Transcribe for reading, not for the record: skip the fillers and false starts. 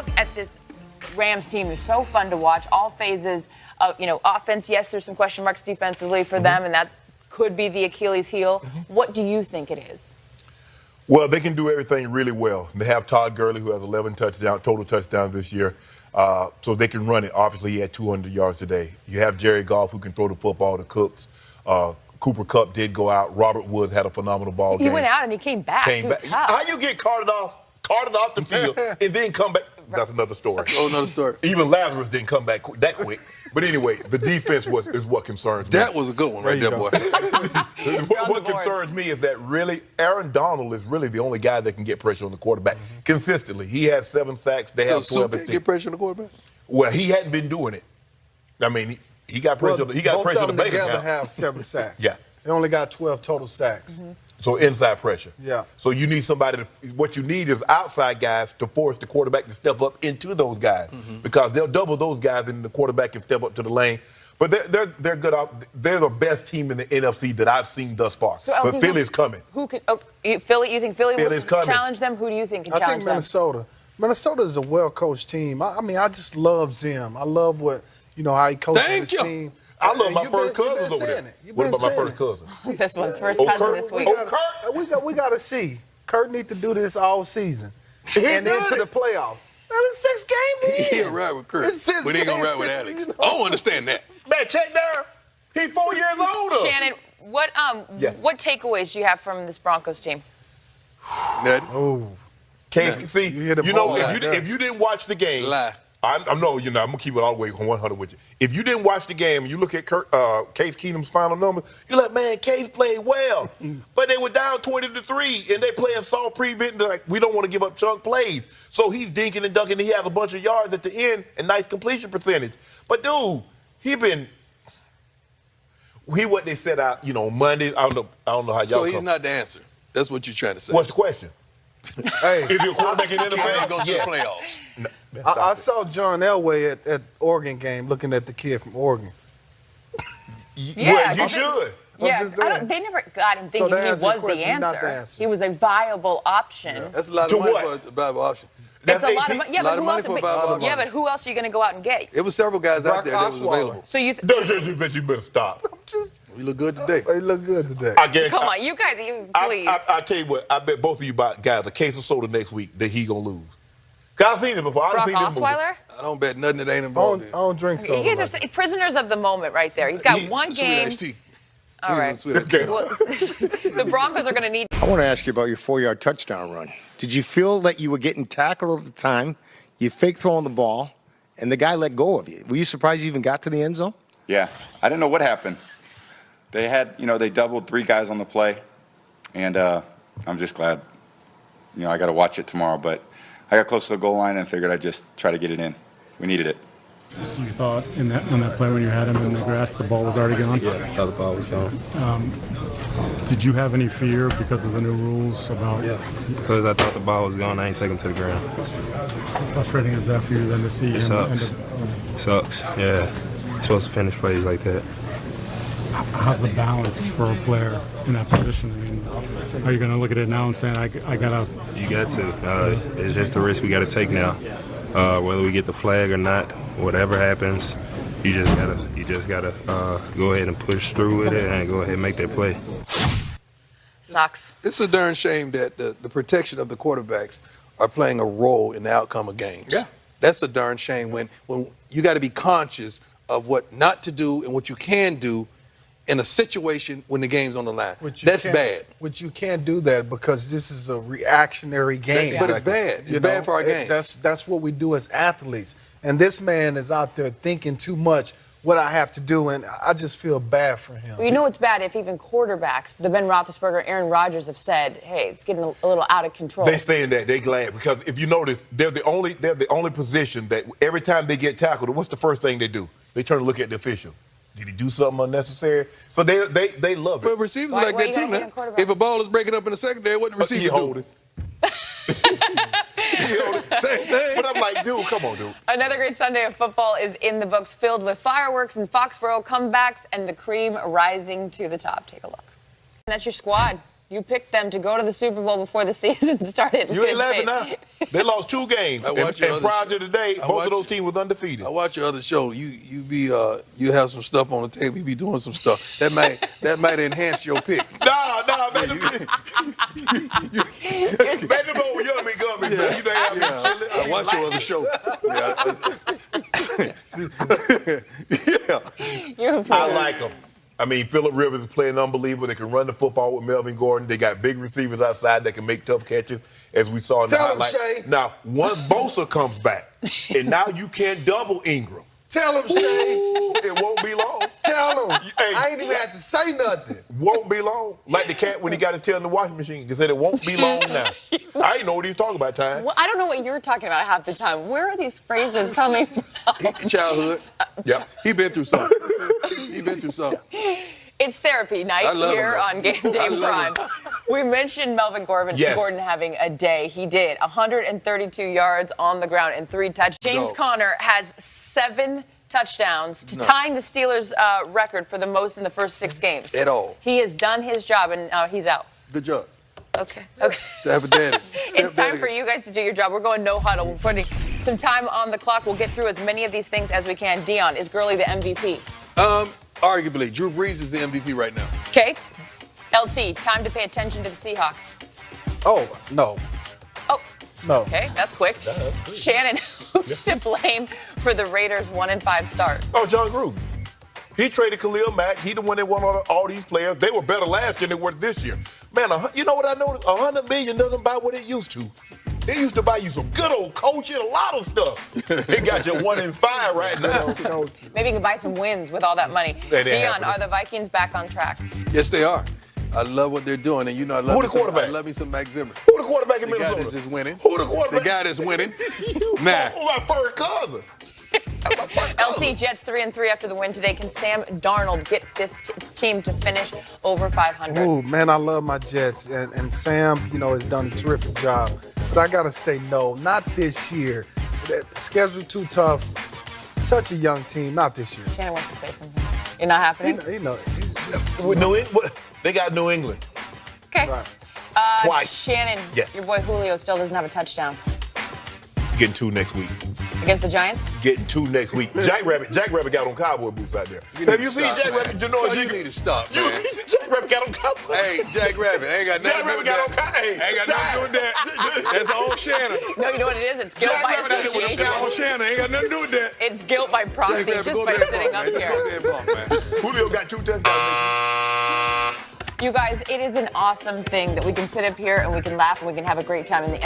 look at this Rams team, they're so fun to watch. All phases of, offense. Yes, there's some question marks defensively for them, and that could be the Achilles heel. What do you think it is? Well, they can do everything really well. They have Todd Gurley, who has 11 total touchdowns this year. So they can run it. Obviously, he had 200 yards today. You have Jerry Goff, who can throw the football to Cooks. Cooper Kupp did go out. Robert Woods had a phenomenal ball game. He went out and he came back. How you get carted off the field and then come back? That's another story. Oh, another story. Even Lazarus didn't come back that quick. But anyway, the defense is what concerns me. That was a good one right there, boy. What concerns me is that really Aaron Donald is really the only guy that can get pressure on the quarterback consistently. He has 7 sacks. They have 12 and get pressure on the quarterback? Well, he hadn't been doing it. I mean, he got pressure. He got pressure on the Baker. Both of them together have 7 sacks. Yeah. They only got 12 total sacks. So inside pressure. Yeah. So you need somebody what you need is outside guys to force the quarterback to step up into those guys because they'll double those guys and the quarterback can step up to the lane. But they're good. They're the best team in the NFC that I've seen thus far. So but Philly's coming. Who can? Philly? You think Philly will challenge them? Who do you think can challenge them? I think Minnesota. Minnesota is a well-coached team. I mean, I just love Zim. I love how he coaches his team. I love my first cousins over there. What about my first cousin? This one's first cousin this week. We got to see. Kurt need to do this all season and into the playoffs. That was 6 games in. He'll ride with Kurt, but he ain't gonna ride with Alex. I don't understand that. Man, check there. He's 4 years older. Shannon, what takeaways do you have from this Broncos team? Nothing. Oh, Case, see, if you didn't watch the game, I'm gonna keep it all the way 100 with you. If you didn't watch the game and you look at Case Keenum's final numbers, you're like, man, Case played well, but they were down 20-3, and they playing soft prevent. Like, we don't want to give up chunk plays, so he's dinking and dunking. He has a bunch of yards at the end and nice completion percentage. But dude, what they set out, Monday. I don't know how y'all. So he's not the answer. That's what you're trying to say. What's the question? Hey, if you're a quarterback in the NFL, go to the playoffs. I saw John Elway at Oregon game looking at the kid from Oregon. Well, you should. Yeah, they never got him thinking he was the answer. He was a viable option. Yeah. That's a lot of money for a viable option. That's a lot of money. Yeah, but who else? But who else are you going to go out and get? There was several guys out there that was available. So you better stop. We look good today. We look good today. Come on, you guys, please. I tell you what, I bet both of you guys a case of soda next week that he gonna lose. Cause I've seen it before. I've seen this movie. I don't bet nothing that ain't involved. I don't drink soda. You guys are prisoners of the moment right there. He's got one game. All right. The Broncos are going to need. I want to ask you about your 4-yard touchdown run. Did you feel that you were getting tackled at the time? You fake throwing the ball, and the guy let go of you. Were you surprised you even got to the end zone? Yeah, I didn't know what happened. They had, they doubled 3 guys on the play, and I'm just glad. I got to watch it tomorrow, but I got close to the goal line and figured I'd just try to get it in. We needed it. So you thought on that play when you had him in the grass, the ball was already gone? Yeah, I thought the ball was gone. Did you have any fear because of the new rules about? Yeah, because I thought the ball was gone. I ain't take him to the ground. How frustrating is that for you then to see him? Sucks. Sucks. Yeah, you're supposed to finish plays like that. How's the balance for a player in that position? I mean, are you going to look at it now and say, I got to? You got to. It's just the risk we got to take now. Whether we get the flag or not, whatever happens, you just gotta go ahead and push through with it and go ahead and make that play. Sucks. It's a darn shame that the protection of the quarterbacks are playing a role in the outcome of games. Yeah. That's a darn shame when you got to be conscious of what not to do and what you can do in a situation when the game's on the line. That's bad. Which you can't do that because this is a reactionary game. But it's bad. It's bad for our game. That's what we do as athletes. And this man is out there thinking too much what I have to do, and I just feel bad for him. Well, it's bad if even quarterbacks, the Ben Roethlisberger, Aaron Rodgers have said, hey, it's getting a little out of control. They're saying that. They're glad because if you notice, they're the only position that every time they get tackled, what's the first thing they do? They turn to look at the official. Did he do something unnecessary? So they love it. But receivers are like that too now. If a ball is breaking up in the secondary, what the receiver do? Holding. Same thing. But I'm like, dude, come on, dude. Another great Sunday of football is in the books, filled with fireworks in Foxborough, comebacks, and the cream rising to the top. Take a look. And that's your squad. You picked them to go to the Super Bowl before the season started. You ain't laughing now. They lost 2 games. And prior to today, both of those teams was undefeated. I watch your other show. You have some stuff on the table. You be doing some stuff. That might enhance your pick. Nah, man. Baby boy, you and me gummies, man. You know how I watch your other show. You're I like them. I mean, Phillip Rivers is playing unbelievable. They can run the football with Melvin Gordon. They got big receivers outside that can make tough catches, as we saw in the highlight. Tell him, Shay. Now, once Bosa comes back, and now you can't double Ingram. Tell him, Shay. It won't be long. Tell him. Hey, I ain't even had to say nothing. Won't be long. Like the cat when he got his tail in the washing machine. They said it won't be long now. I didn't know what he was talking about, Ty. Well, I don't know what you're talking about half the time. Where are these phrases coming from? Childhood. Yeah. He been through something. It's therapy night here on Game Day Prime. We mentioned Melvin Gordon having a day. He did. 132 yards on the ground and 3 touchdowns. James Conner has 7 touchdowns to tying the Steelers' record for the most in the first 6 games. At all. He has done his job, and he's out. Good job. Okay. To have a daddy. It's time for you guys to do your job. We're going no huddle. We're putting some time on the clock. We'll get through as many of these things as we can. Dion, is Gurley the MVP? Arguably, Drew Brees is the MVP right now. Okay. LT, time to pay attention to the Seahawks. Oh, no. Oh. No. Okay, that's quick. Shannon, who's to blame for the Raiders' 1-5 start? Oh, John Gruden. He traded Khalil Mack. He the one that won all these players. They were better last year than they were this year. Man, you know what I noticed? $100 million doesn't buy what it used to. It used to buy you some good old coaching, a lot of stuff. It got you 1-5 right now. Maybe you can buy some wins with all that money. Dion, are the Vikings back on track? Yes, they are. I love what they're doing, and you know I love Who the quarterback? I love me some Max Zimmer. Who the quarterback in The Minnesota? guy that's just winning. Who the quarterback? The guy that's winning. Nah. Oh, my first cousin. LT, Jets 3-3 after the win today. Can Sam Darnold get this team to finish over 500? Ooh, man, I love my Jets. And Sam, has done a terrific job. But I got to say, no, not this year. The schedule too tough. Such a young team, not this year. Shannon wants to say something. You're not happening? They got New England. Okay. Right. Twice. Shannon, your boy Julio still doesn't have a touchdown. Getting 2 next week. Against the Giants? Getting 2 next week. Jack Rabbit got on cowboy boots out there. Have you seen Jack Rabbit? You need to stop, man. Jack Rabbit got on cowboy. Hey, Jack Rabbit, ain't got nothing Jack Rabbit got on cowboy. Ain't got nothing to do with that. That's on Shannon. No, you know what it is? It's guilt by association. That's on Shannon. Ain't got nothing to do with that. It's guilt by proxy just by sitting up here. Julio got 2 touchdowns. You guys, it is an awesome thing that we can sit up here and we can laugh and we can have a great time in the